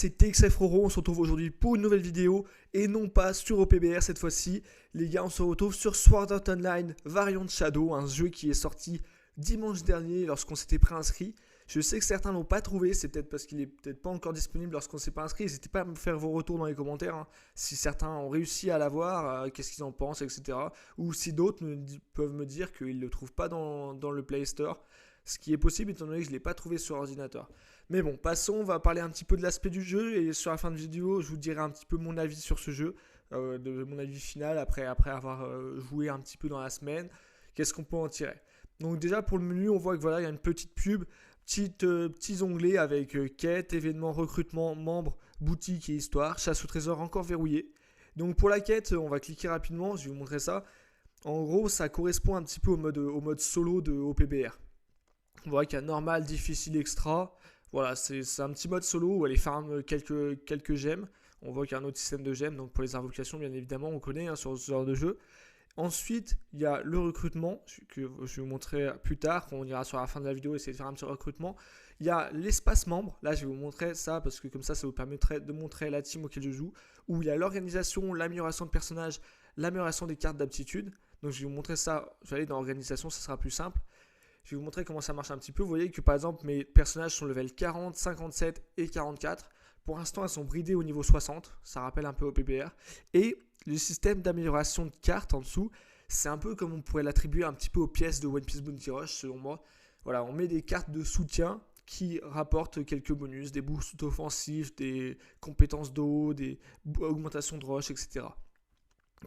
c'est TXFRoro, on se retrouve aujourd'hui pour une nouvelle vidéo et non pas sur OPBR cette fois-ci. Les gars, on se retrouve sur Sword Art Online Variant Shadow, un jeu qui est sorti dimanche dernier lorsqu'on s'était préinscrit. Je sais que certains l'ont pas trouvé, c'est peut-être parce qu'il est peut-être pas encore disponible lorsqu'on s'est pas inscrit. N'hésitez pas à me faire vos retours dans les commentaires, hein. Si certains ont réussi à l'avoir, qu'est-ce qu'ils en pensent, etc. Ou si d'autres peuvent me dire qu'ils ne le trouvent pas dans le Play Store. Ce qui est possible étant donné que je ne l'ai pas trouvé sur ordinateur. Mais bon, passons, on va parler un petit peu de l'aspect du jeu et sur la fin de vidéo, je vous dirai un petit peu mon avis sur ce jeu, de mon avis final après avoir joué un petit peu dans la semaine. Qu'est-ce qu'on peut en tirer? Donc déjà pour le menu, on voit que voilà, il y a une petite pub, petits onglets avec quête, événements, recrutement, membres, boutique et histoire, chasse au trésor encore verrouillé. Donc pour la quête, on va cliquer rapidement, je vais vous montrer ça. En gros, ça correspond un petit peu au mode solo de OPBR. On voit qu'il y a normal, difficile, extra. Voilà, c'est un petit mode solo où aller farm quelques gemmes. On voit qu'il y a un autre système de gemmes, donc pour les invocations, bien évidemment, on connaît sur ce genre de jeu. Ensuite, il y a le recrutement, que je vais vous montrer plus tard, quand on ira sur la fin de la vidéo, essayer de faire un petit recrutement. Il y a l'espace membre, là je vais vous montrer ça, parce que comme ça vous permettrait de montrer la team auquel je joue. Où il y a l'organisation, l'amélioration de personnages, l'amélioration des cartes d'aptitude. Donc je vais vous montrer ça, je vais aller dans l'organisation, ça sera plus simple. Je vais vous montrer comment ça marche un petit peu. Vous voyez que par exemple mes personnages sont level 40, 57 et 44. Pour l'instant elles sont bridées au niveau 60. Ça rappelle un peu au PBR. Et le système d'amélioration de cartes en dessous, c'est un peu comme on pourrait l'attribuer un petit peu aux pièces de One Piece Bounty Rush selon moi. Voilà, on met des cartes de soutien qui rapportent quelques bonus, des boosts offensifs, des compétences d'eau, des augmentations de rush, etc.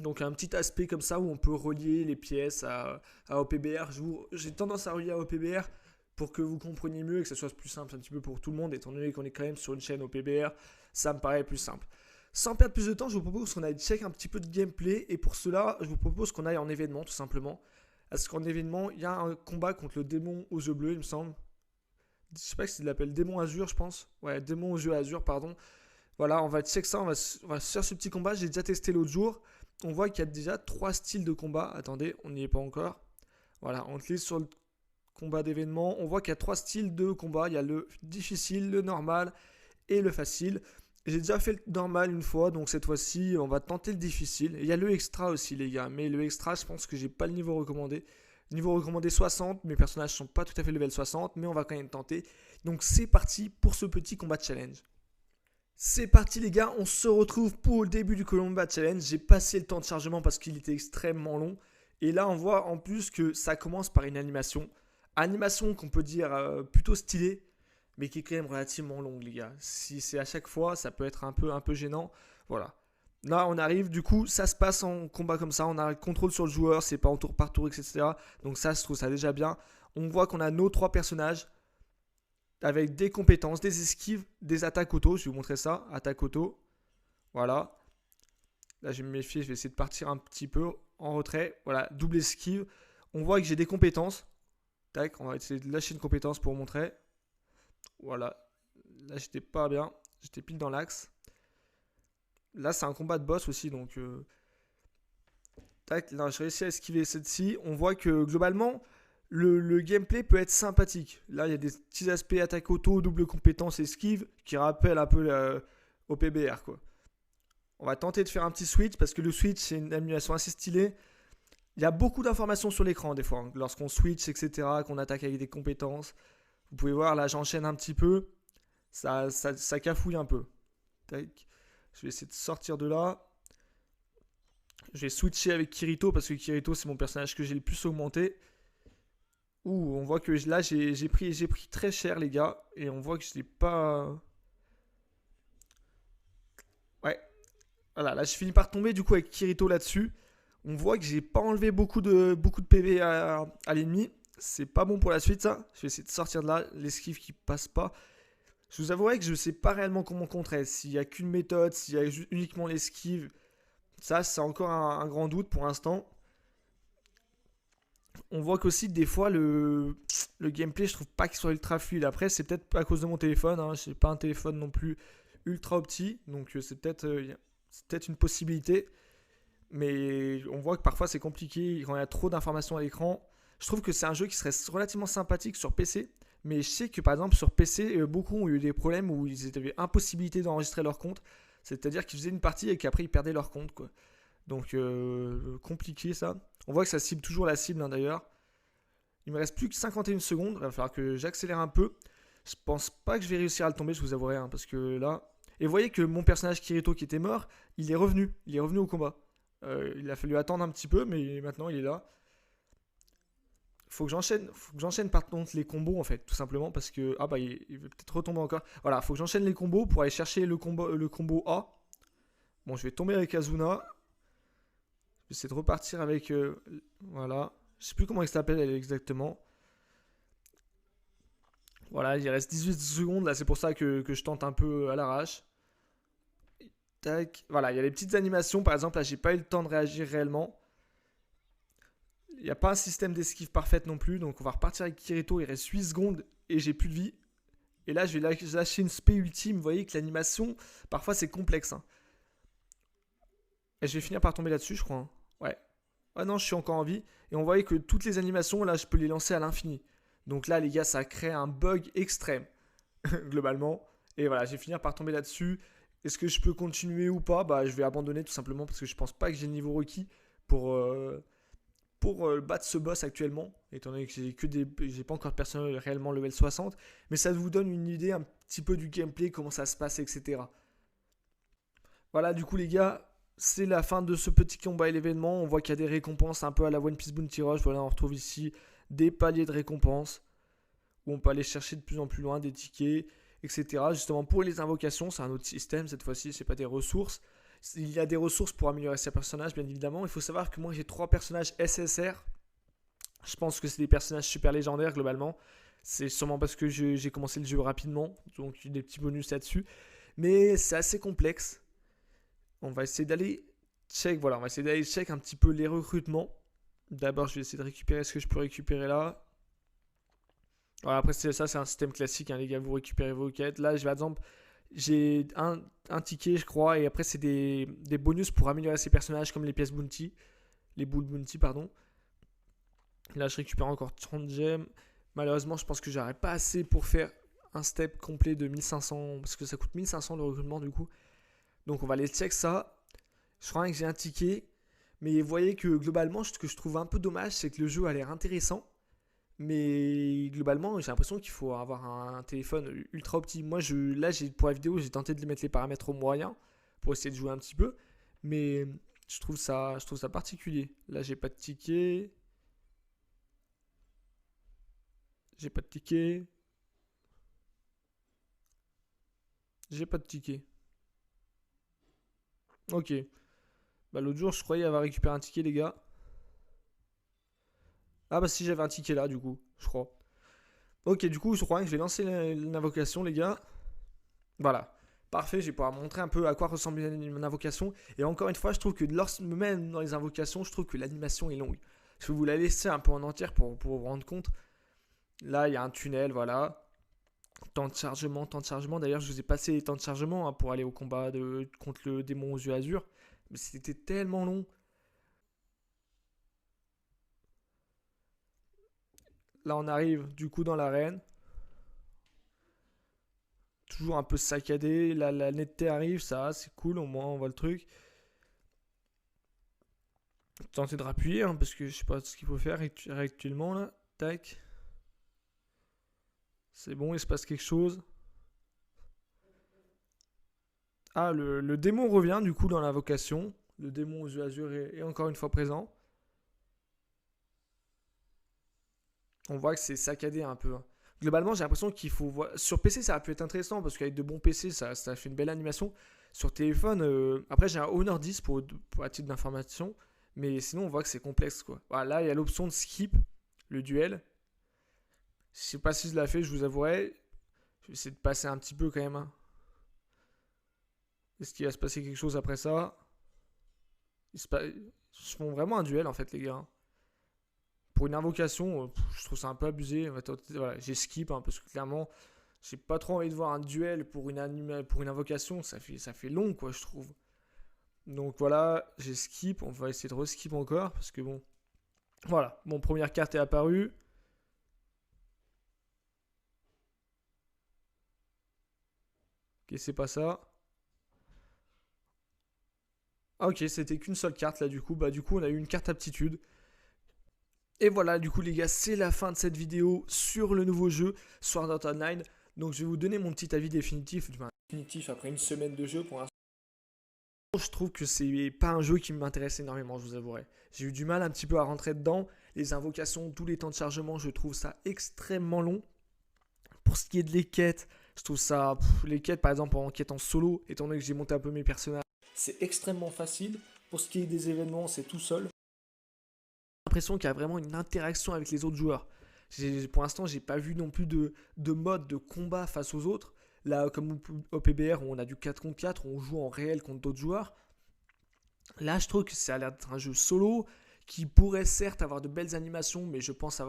Donc un petit aspect comme ça où on peut relier les pièces à OPBR. J'ai tendance à relier à OPBR pour que vous compreniez mieux et que ça soit plus simple un petit peu pour tout le monde, étant donné qu'on est quand même sur une chaîne OPBR, ça me paraît plus simple. Sans perdre plus de temps, je vous propose qu'on aille check un petit peu de gameplay et pour cela, je vous propose qu'on aille en événement tout simplement. Parce qu'en événement, il y a un combat contre le démon aux yeux bleus, il me semble. Je sais pas s'il l'appelle démon azur, je pense. Ouais, démon aux yeux azur, pardon. Voilà, on va check ça, on va faire ce petit combat, j'ai déjà testé l'autre jour. On voit qu'il y a déjà 3 styles de combat. Attendez, on n'y est pas encore. Voilà, on clique sur le combat d'événement. On voit qu'il y a 3 styles de combat. Il y a le difficile, le normal et le facile. J'ai déjà fait le normal une fois, donc cette fois-ci, on va tenter le difficile. Il y a le extra aussi, les gars. Mais le extra, je pense que j'ai pas le niveau recommandé. Niveau recommandé 60, mes personnages sont pas tout à fait level 60, mais on va quand même tenter. Donc c'est parti pour ce petit combat challenge. C'est parti les gars, on se retrouve pour le début du combat challenge. J'ai passé le temps de chargement parce qu'il était extrêmement long. Et là on voit en plus que ça commence par une animation. Animation qu'on peut dire plutôt stylée, mais qui est quand même relativement longue les gars. Si c'est à chaque fois, ça peut être un peu gênant. Voilà. Là on arrive, du coup ça se passe en combat comme ça. On a le contrôle sur le joueur, c'est pas en tour par tour, etc. Donc ça je trouve ça déjà bien. On voit qu'on a nos 3 personnages avec des compétences, des esquives, des attaques auto. Je vais vous montrer ça. Attaque auto. Voilà. Là, je vais me méfier. Je vais essayer de partir un petit peu en retrait. Voilà. Double esquive. On voit que j'ai des compétences. Tac. On va essayer de lâcher une compétence pour vous montrer. Voilà. Là, j'étais pas bien. J'étais pile dans l'axe. Là, c'est un combat de boss aussi. Donc, tac. Là, j'ai réussi à esquiver celle-ci. On voit que globalement, le gameplay peut être sympathique. Là, il y a des petits aspects attaque auto, double compétence, esquive qui rappellent un peu au PBR, quoi. On va tenter de faire un petit switch parce que le switch, c'est une animation assez stylée. Il y a beaucoup d'informations sur l'écran, des fois, hein, lorsqu'on switch, etc., qu'on attaque avec des compétences. Vous pouvez voir, là, j'enchaîne un petit peu. Ça cafouille un peu. Tac. Je vais essayer de sortir de là. Je vais switcher avec Kirito parce que Kirito, c'est mon personnage que j'ai le plus augmenté. Ouh, on voit que là j'ai pris très cher les gars. Et on voit que je n'ai pas... Ouais. Voilà, là je finis par tomber du coup avec Kirito là-dessus. On voit que j'ai pas enlevé beaucoup de PV à l'ennemi. C'est pas bon pour la suite ça. Je vais essayer de sortir de là. L'esquive qui passe pas. Je vous avouerai que je sais pas réellement comment contrer. S'il y a qu'une méthode, s'il y a uniquement l'esquive. Ça c'est encore un grand doute pour l'instant. On voit qu'aussi des fois le gameplay je trouve pas qu'il soit ultra fluide. Après c'est peut-être à cause de mon téléphone, hein. C'est pas un téléphone non plus ultra opti, donc c'est peut-être une possibilité. Mais on voit que parfois c'est compliqué quand il y a trop d'informations à l'écran. Je trouve que c'est un jeu qui serait relativement sympathique sur PC, Mais je sais que par exemple sur PC, beaucoup ont eu des problèmes où ils avaient impossibilité d'enregistrer leur compte. C'est-à-dire qu'ils faisaient une partie et qu'après ils perdaient leur compte, quoi. Donc compliqué ça. On voit que ça cible toujours la cible, hein, d'ailleurs. Il me reste plus que 51 secondes. Il va falloir que j'accélère un peu. Je pense pas que je vais réussir à le tomber, je vous avouerai, hein, parce que là. Et vous voyez que mon personnage Kirito qui était mort, il est revenu. Il est revenu au combat. Il a fallu attendre un petit peu, mais maintenant il est là. Faut que j'enchaîne par contre les combos en fait, tout simplement parce que ah bah il va peut-être retomber encore. Voilà, faut que j'enchaîne les combos pour aller chercher le combo A. Bon, je vais tomber avec Azuna. Je vais essayer de repartir avec voilà. Je sais plus comment elle s'appelle elle exactement. Voilà, il reste 18 secondes là, c'est pour ça que je tente un peu à l'arrache. Tac. Voilà, il y a les petites animations par exemple, là j'ai pas eu le temps de réagir réellement. Il n'y a pas un système d'esquive parfaite non plus, donc on va repartir avec Kirito, il reste 8 secondes et j'ai plus de vie. Et là je vais lâcher une spé ultime, vous voyez que l'animation, parfois c'est complexe, hein. Et je vais finir par tomber là-dessus je crois, hein. Ouais. Ah non, je suis encore en vie. Et on voyait que toutes les animations, là je peux les lancer à l'infini. Donc là les gars, ça crée un bug extrême, globalement. Et voilà, je vais finir par tomber là-dessus. Est-ce que je peux continuer ou pas? Bah je vais abandonner tout simplement parce que je pense pas que j'ai le niveau requis pour battre ce boss actuellement, étant donné que j'ai pas encore de personnel réellement level 60, mais ça vous donne une idée un petit peu du gameplay, comment ça se passe, etc. Voilà, du coup les gars, c'est la fin de ce petit combat et l'événement. On voit qu'il y a des récompenses un peu à la One Piece Bounty Rush. Voilà, on retrouve ici des paliers de récompenses où on peut aller chercher de plus en plus loin des tickets, etc. Justement pour les invocations, c'est un autre système cette fois-ci, c'est pas des ressources. Il y a des ressources pour améliorer ses personnages, bien évidemment. Il faut savoir que moi j'ai 3 personnages SSR. Je pense que c'est des personnages super légendaires globalement. C'est sûrement parce que j'ai commencé le jeu rapidement, donc il y a des petits bonus là-dessus. Mais c'est assez complexe. On va essayer d'aller check un petit peu les recrutements. D'abord, je vais essayer de récupérer ce que je peux récupérer là. Voilà, après, c'est un système classique, hein, les gars. Vous récupérez vos quêtes. Là, par exemple, j'ai un ticket, je crois, et après, c'est des bonus pour améliorer ces personnages, comme les pièces bounty. Les boules bounty, pardon. Là, je récupère encore 30 gemmes. Malheureusement, je pense que j'aurais pas assez pour faire un step complet de 1500, parce que ça coûte 1500 le recrutement, du coup. Donc, on va aller check ça. Je crois que j'ai un ticket. Mais vous voyez que globalement, ce que je trouve un peu dommage, c'est que le jeu a l'air intéressant. Mais globalement, j'ai l'impression qu'il faut avoir un téléphone ultra opti. Moi, là, pour la vidéo, j'ai tenté de mettre les paramètres au moyen pour essayer de jouer un petit peu. Mais je trouve ça particulier. Là, j'ai pas de ticket. J'ai pas de ticket. J'ai pas de ticket. Ok. Bah, l'autre jour, je croyais avoir récupéré un ticket, les gars. Ah, bah, si, j'avais un ticket là, du coup, je crois. Ok, du coup, je crois que je vais lancer l'invocation, les gars. Voilà. Parfait, je vais pouvoir montrer un peu à quoi ressemble une invocation. Et encore une fois, je trouve que même dans les invocations, je trouve que l'animation est longue. Je vais vous la laisser un peu en entière pour vous rendre compte. Là, il y a un tunnel, voilà. Temps de chargement, temps de chargement. D'ailleurs, je vous ai passé les temps de chargement, hein, pour aller au combat contre le démon aux yeux azur. Mais c'était tellement long. Là, on arrive du coup dans l'arène. Toujours un peu saccadé. Là, la netteté arrive, ça, c'est cool. Au moins, on voit le truc. Tenter de rappuyer, hein, parce que je sais pas ce qu'il faut faire actuellement là. Tac. C'est bon, il se passe quelque chose. Ah, le démon revient du coup dans l'invocation. Le démon aux yeux azur est encore une fois présent. On voit que c'est saccadé un peu, hein. Globalement, j'ai l'impression qu'il faut voir. Sur PC, ça a pu être intéressant parce qu'avec de bons PC, ça fait une belle animation. Sur téléphone, après, j'ai un Honor 10 pour à titre d'information. Mais sinon, on voit que c'est complexe, quoi. Voilà, là, il y a l'option de skip le duel. Je sais pas si je l'ai fait, je vous avouerai. Je vais essayer de passer un petit peu quand même, hein. Est-ce qu'il va se passer quelque chose après ça? Ils se font vraiment un duel en fait, les gars, hein. Pour une invocation, je trouve ça un peu abusé. Voilà, j'ai skip, hein, parce que clairement, j'ai pas trop envie de voir un duel pour une invocation. Ça fait long, quoi, je trouve. Donc voilà, j'ai skip. On va essayer de reskip encore parce que bon. Voilà, mon première carte est apparue. Ok, c'est pas ça. Ah ok, c'était qu'une seule carte là du coup. Bah du coup on a eu une carte aptitude. Et voilà, du coup les gars, c'est la fin de cette vidéo sur le nouveau jeu Sword Art Online. Donc je vais vous donner mon petit avis définitif, définitif après une semaine de jeu. Pour l'instant, je trouve que c'est pas un jeu qui m'intéresse énormément, je vous avouerai. J'ai eu du mal un petit peu à rentrer dedans. Les invocations, tous les temps de chargement, je trouve ça extrêmement long. Pour ce qui est de les quêtes, je trouve ça... les quêtes par exemple en quête en solo, étant donné que j'ai monté un peu mes personnages, c'est extrêmement facile. Pour ce qui est des événements, c'est tout seul. J'ai l'impression qu'il y a vraiment une interaction avec les autres joueurs. Pour l'instant, j'ai pas vu non plus de mode de combat face aux autres. Là, comme au PBR, où on a du 4 contre 4, on joue en réel contre d'autres joueurs. Là, je trouve que ça a l'air d'être un jeu solo qui pourrait certes avoir de belles animations, mais je pense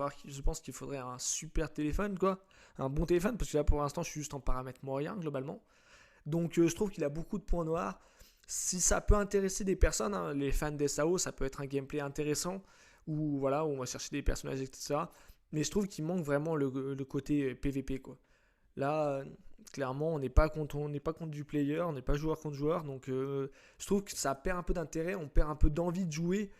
qu'il faudrait un super téléphone, quoi. Un bon téléphone, parce que là, pour l'instant, je suis juste en paramètre moyen, globalement. Donc, je trouve qu'il a beaucoup de points noirs. Si ça peut intéresser des personnes, hein, les fans d'SAO, ça peut être un gameplay intéressant, où, voilà, où on va chercher des personnages, etc. Mais je trouve qu'il manque vraiment le côté PVP, quoi. Là, clairement, on n'est pas contre du player, on n'est pas joueur contre joueur, donc je trouve que ça perd un peu d'intérêt, on perd un peu d'envie de jouer.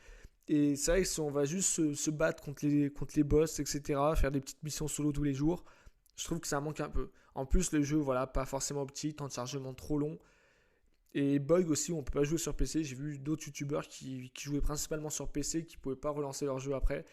Et c'est vrai que si on va juste se battre contre les boss, etc., faire des petites missions solo tous les jours, je trouve que ça manque un peu. En plus, le jeu, voilà, pas forcément petit, temps de chargement trop long. Et bug aussi, on peut pas jouer sur PC. J'ai vu d'autres youtubeurs qui jouaient principalement sur PC, qui pouvaient pas relancer leur jeu après.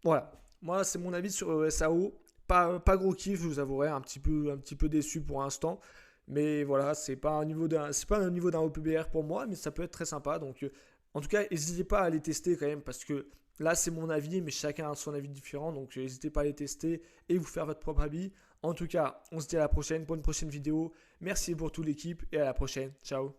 Voilà, moi c'est mon avis sur SAO. Pas gros kiff, je vous avouerai, un petit peu déçu pour l'instant. Mais voilà, c'est pas un niveau d'un OPBR pour moi, mais ça peut être très sympa. Donc en tout cas, n'hésitez pas à les tester quand même, parce que là c'est mon avis, mais chacun a son avis différent. Donc n'hésitez pas à les tester et vous faire votre propre avis. En tout cas, on se dit à la prochaine pour une prochaine vidéo. Merci pour toute l'équipe et à la prochaine. Ciao.